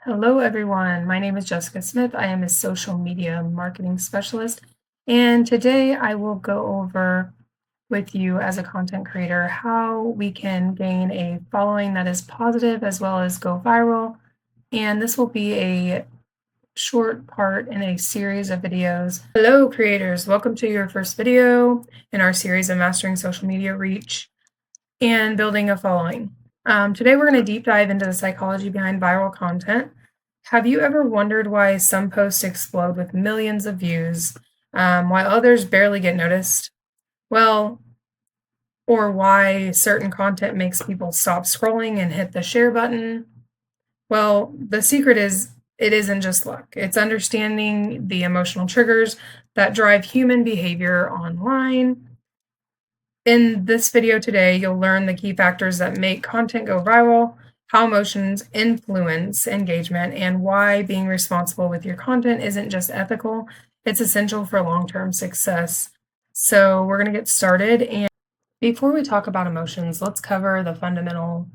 Hello, everyone. My name is Jessica Smith. I am a social media marketing specialist. And today I will go over with you as a content creator how we can gain a following that is positive as well as go viral. And this will be a short part in a series of videos. Hello, creators. Welcome to your first video in our series of mastering social media reach and building a following. Today, we're going to deep dive into the psychology behind viral content. Have you ever wondered why some posts explode with millions of views, while others barely get noticed? Well, or why certain content makes people stop scrolling and hit the share button? Well, the secret is it isn't just luck, it's understanding the emotional triggers that drive human behavior online. In this video today, you'll learn the key factors that make content go viral, how emotions influence engagement, and why being responsible with your content isn't just ethical, it's essential for long-term success. So we're going to get started. And before we talk about emotions, let's cover the fundamental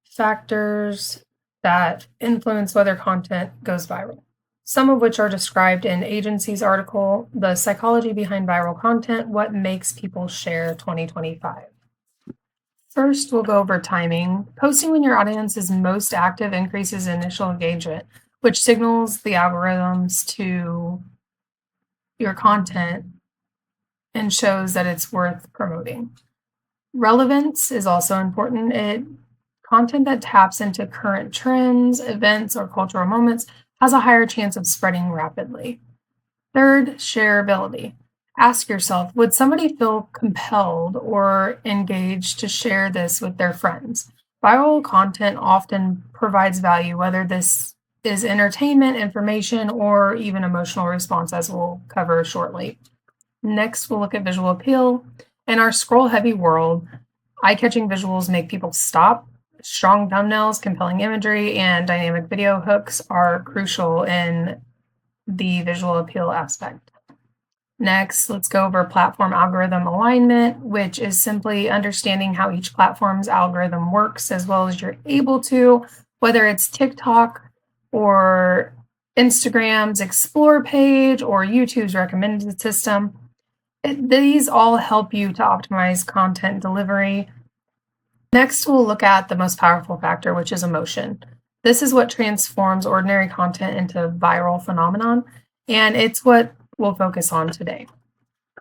factors that influence whether content goes viral, some of which are described in Agency's article, The Psychology Behind Viral Content, What Makes People Share 2025. First, we'll go over timing. Posting when your audience is most active increases initial engagement, which signals the algorithms to your content and shows that it's worth promoting. Relevance is also important. Content that taps into current trends, events, or cultural moments has a higher chance of spreading rapidly. Third, shareability. Ask yourself, would somebody feel compelled or engaged to share this with their friends? Viral content often provides value, whether this is entertainment, information, or even emotional response, as we'll cover shortly. Next, we'll look at visual appeal. In our scroll-heavy world, eye-catching visuals make people stop. Strong thumbnails, compelling imagery, and dynamic video hooks are crucial in the visual appeal aspect. Next, let's go over platform algorithm alignment, which is simply understanding how each platform's algorithm works, as well as you're able to, whether it's TikTok or Instagram's Explore page or YouTube's recommended system. These all help you to optimize content delivery. Next, we'll look at the most powerful factor, which is emotion. This is what transforms ordinary content into viral phenomenon, and it's what we'll focus on today.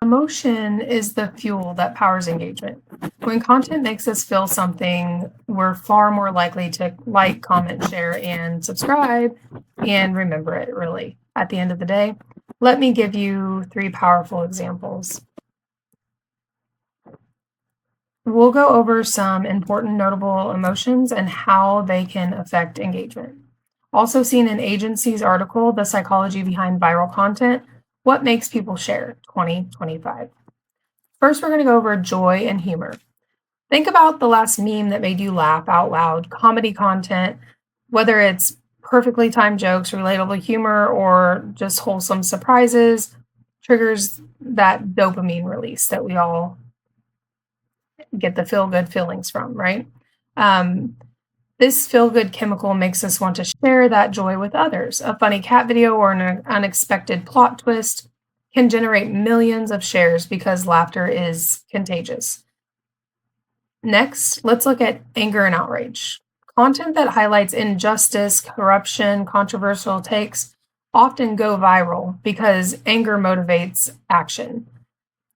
Emotion is the fuel that powers engagement. When content makes us feel something, we're far more likely to like, comment, share, and subscribe, and remember it, really, at the end of the day. Let me give you 3 powerful examples. We'll go over some important notable emotions and how they can affect engagement. Also seen in Agency's article, The Psychology Behind Viral Content, What Makes People Share 2025. First, we're going to go over joy and humor. Think about the last meme that made you laugh out loud. Comedy content, whether it's perfectly timed jokes, relatable humor, or just wholesome surprises, triggers that dopamine release that we all get the feel-good feelings from, right? This feel-good chemical makes us want to share that joy with others. A funny cat video or an unexpected plot twist can generate millions of shares because laughter is contagious. Next, let's look at anger and outrage. Content that highlights injustice, corruption, controversial takes often go viral because anger motivates action.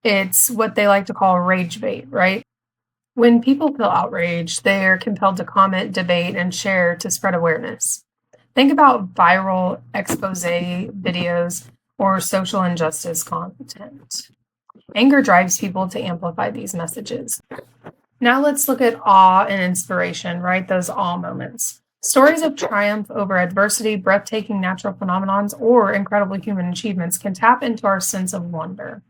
It's what they like to call rage bait, right? When people feel outraged, they're compelled to comment, debate, and share to spread awareness. Think about viral expose videos or social injustice content. Anger drives people to amplify these messages. Now let's look at awe and inspiration, right? Those awe moments. Stories of triumph over adversity, breathtaking natural phenomenons, or incredible human achievements can tap into our sense of wonder.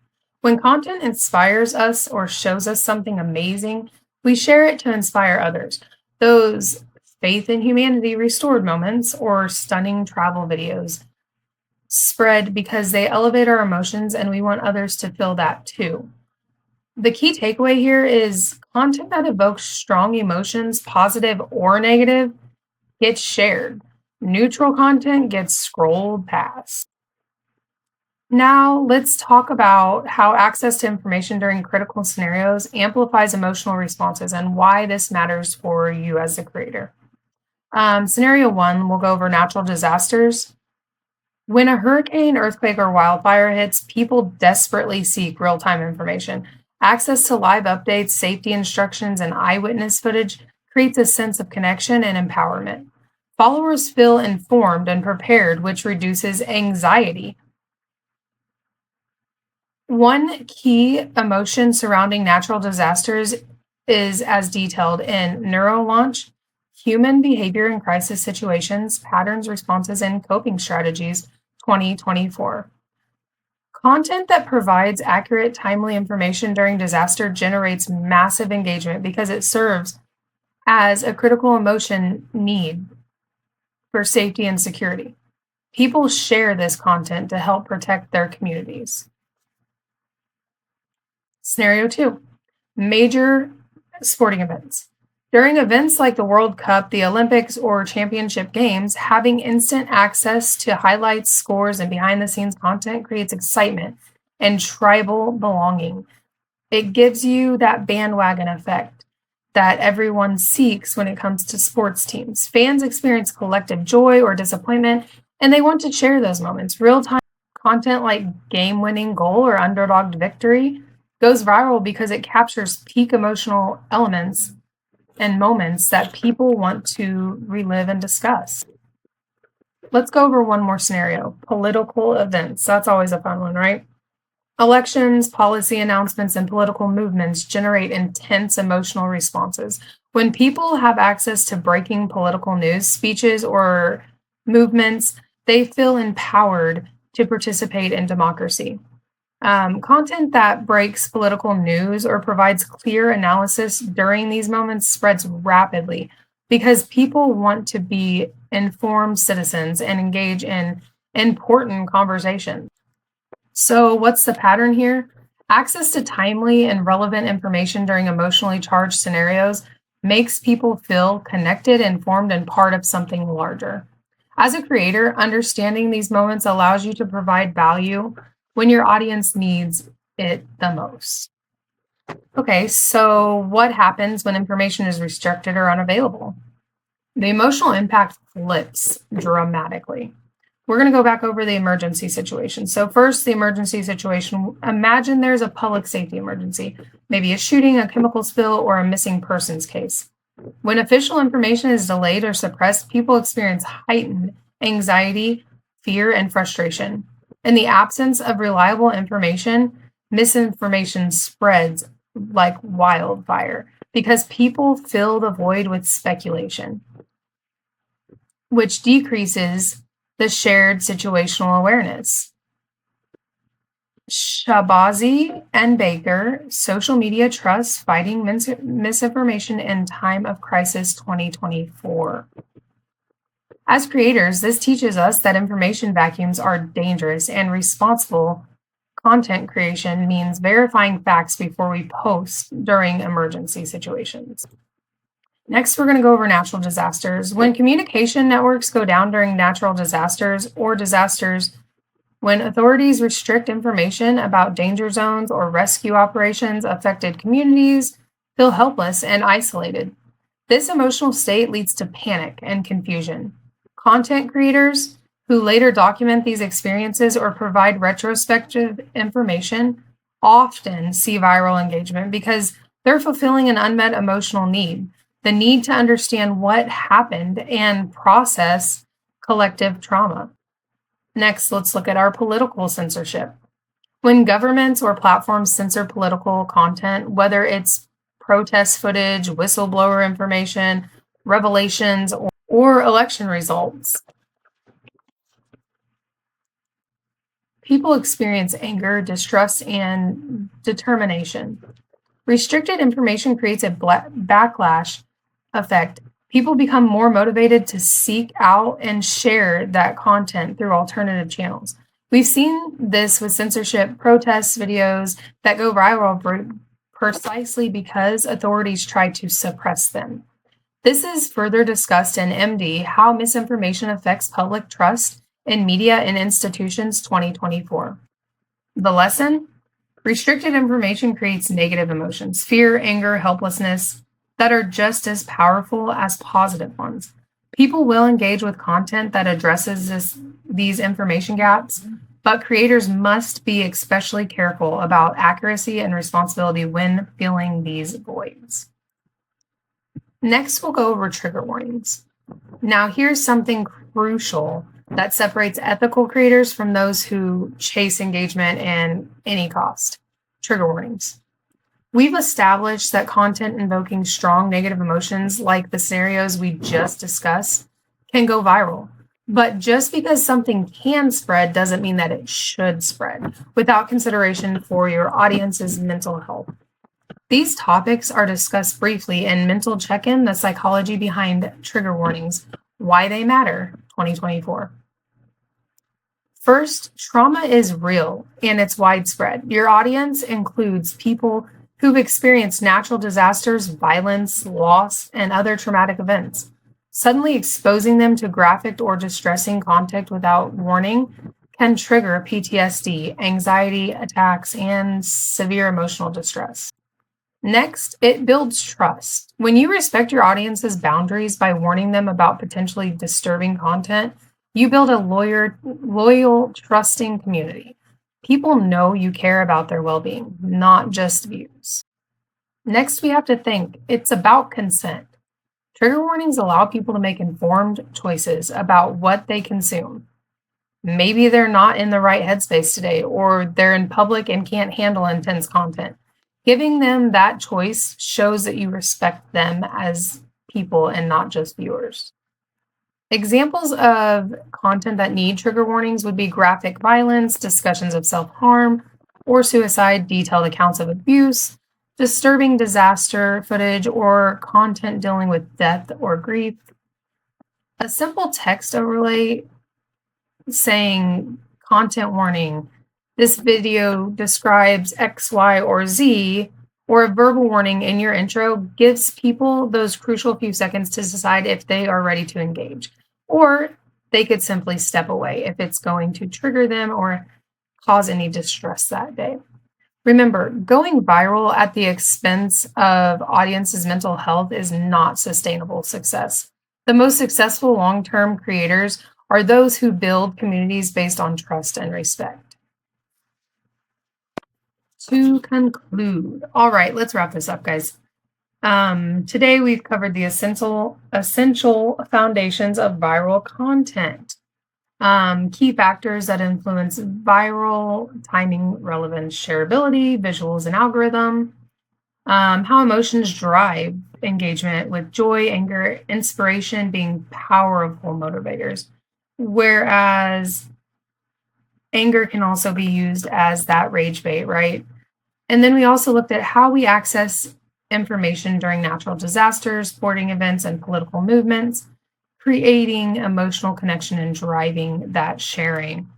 When content inspires us or shows us something amazing, we share it to inspire others. Those faith in humanity restored moments or stunning travel videos spread because they elevate our emotions and we want others to feel that too. The key takeaway here is content that evokes strong emotions, positive or negative, gets shared. Neutral content gets scrolled past. Now, let's talk about how access to information during critical scenarios amplifies emotional responses and why this matters for you as a creator. Scenario one, we'll go over natural disasters. When a hurricane, earthquake, or wildfire hits, people desperately seek real time information. Access to live updates, safety instructions, and eyewitness footage creates a sense of connection and empowerment. Followers feel informed and prepared, which reduces anxiety. One key emotion surrounding natural disasters is as detailed in NeuroLaunch, Human Behavior in Crisis Situations, Patterns, Responses, and Coping Strategies 2024. Content that provides accurate, timely information during disaster generates massive engagement because it serves as a critical emotion need for safety and security. People share this content to help protect their communities. Scenario two, major sporting events. During events like the World Cup, the Olympics, or championship games, having instant access to highlights, scores, and behind the scenes content creates excitement and tribal belonging. It gives you that bandwagon effect that everyone seeks when it comes to sports teams. Fans experience collective joy or disappointment, and they want to share those moments. Real time content like game winning goal or underdog victory goes viral because it captures peak emotional elements and moments that people want to relive and discuss. Let's go over one more scenario, political events. That's always a fun one, right? Elections, policy announcements, and political movements generate intense emotional responses. When people have access to breaking political news, speeches, or movements, they feel empowered to participate in democracy. Content that breaks political news or provides clear analysis during these moments spreads rapidly because people want to be informed citizens and engage in important conversations. So, what's the pattern here? Access to timely and relevant information during emotionally charged scenarios makes people feel connected, informed, and part of something larger. As a creator, understanding these moments allows you to provide value when your audience needs it the most. Okay, so what happens when information is restricted or unavailable? The emotional impact flips dramatically. We're going to go back over the emergency situation. So, first, the emergency situation. Imagine there's a public safety emergency, maybe a shooting, a chemical spill, or a missing persons case. When official information is delayed or suppressed, people experience heightened anxiety, fear, and frustration. In the absence of reliable information, misinformation spreads like wildfire because people fill the void with speculation, which decreases the shared situational awareness. Shabazi and Baker, Social Media Trust, Fighting Misinformation in Time of Crisis 2024. As creators, this teaches us that information vacuums are dangerous, and responsible content creation means verifying facts before we post during emergency situations. Next, we're going to go over natural disasters. When communication networks go down during natural disasters or disasters, when authorities restrict information about danger zones or rescue operations, affected communities feel helpless and isolated. This emotional state leads to panic and confusion. Content creators who later document these experiences or provide retrospective information often see viral engagement because they're fulfilling an unmet emotional need, the need to understand what happened and process collective trauma. Next, let's look at our political censorship. When governments or platforms censor political content, whether it's protest footage, whistleblower information, revelations, or election results, people experience anger, distrust, and determination. Restricted information creates a backlash effect. People become more motivated to seek out and share that content through alternative channels. We've seen this with censorship protest videos that go viral precisely because authorities try to suppress them. This is further discussed in MD How Misinformation Affects Public Trust in Media and Institutions 2024. The lesson: restricted information creates negative emotions, fear, anger, helplessness, that are just as powerful as positive ones. People will engage with content that addresses these information gaps, but creators must be especially careful about accuracy and responsibility when filling these voids. Next, we'll go over trigger warnings. Now, here's something crucial that separates ethical creators from those who chase engagement at any cost: trigger warnings. We've established that content invoking strong negative emotions, like the scenarios we just discussed, can go viral. But just because something can spread doesn't mean that it should spread without consideration for your audience's mental health. These topics are discussed briefly in Mental Check-In: The Psychology Behind Trigger Warnings, Why They Matter, 2024. First, trauma is real and it's widespread. Your audience includes people who've experienced natural disasters, violence, loss, and other traumatic events. Suddenly exposing them to graphic or distressing content without warning can trigger PTSD, anxiety attacks, and severe emotional distress. Next, it builds trust. When you respect your audience's boundaries by warning them about potentially disturbing content, you build a loyal, trusting community. People know you care about their well-being, not just views. Next, we have to think it's about consent. Trigger warnings allow people to make informed choices about what they consume. Maybe they're not in the right headspace today, or they're in public and can't handle intense content. Giving them that choice shows that you respect them as people and not just viewers. Examples of content that need trigger warnings would be graphic violence, discussions of self-harm or suicide, detailed accounts of abuse, disturbing disaster footage, or content dealing with death or grief. A simple text overlay saying content warning, this video describes X, Y, or Z, or a verbal warning in your intro gives people those crucial few seconds to decide if they are ready to engage, or they could simply step away if it's going to trigger them or cause any distress that day. Remember, going viral at the expense of audience's mental health is not sustainable success. The most successful long-term creators are those who build communities based on trust and respect. To conclude, all right, let's wrap this up, guys. Today we've covered the essential foundations of viral content. Key factors that influence viral: timing, relevance, shareability, visuals, and algorithm. How emotions drive engagement, with joy, anger, inspiration being powerful motivators, whereas anger can also be used as that rage bait, right? And then we also looked at how we access information during natural disasters, sporting events, and political movements, creating emotional connection and driving that sharing.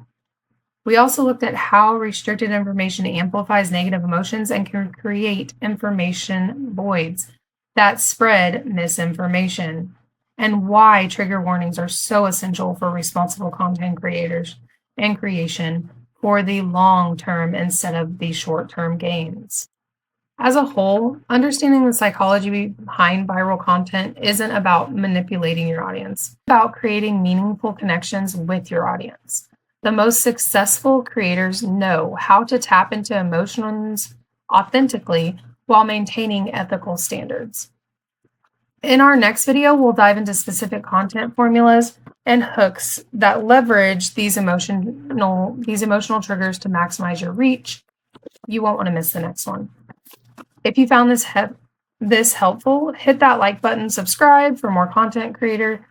We also looked at how restricted information amplifies negative emotions and can create information voids that spread misinformation, and why trigger warnings are so essential for responsible content creators and creation for the long term instead of the short term gains. As a whole, understanding the psychology behind viral content isn't about manipulating your audience. It's about creating meaningful connections with your audience. The most successful creators know how to tap into emotions authentically while maintaining ethical standards. In our next video, we'll dive into specific content formulas and hooks that leverage these emotional triggers to maximize your reach. You won't want to miss the next one. If you found this helpful, hit that like button, subscribe for more content creator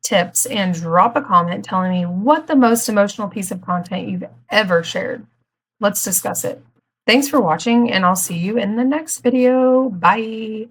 tips, and drop a comment telling me what the most emotional piece of content you've ever shared. Let's discuss it. Thanks for watching, and I'll see you in the next video. Bye.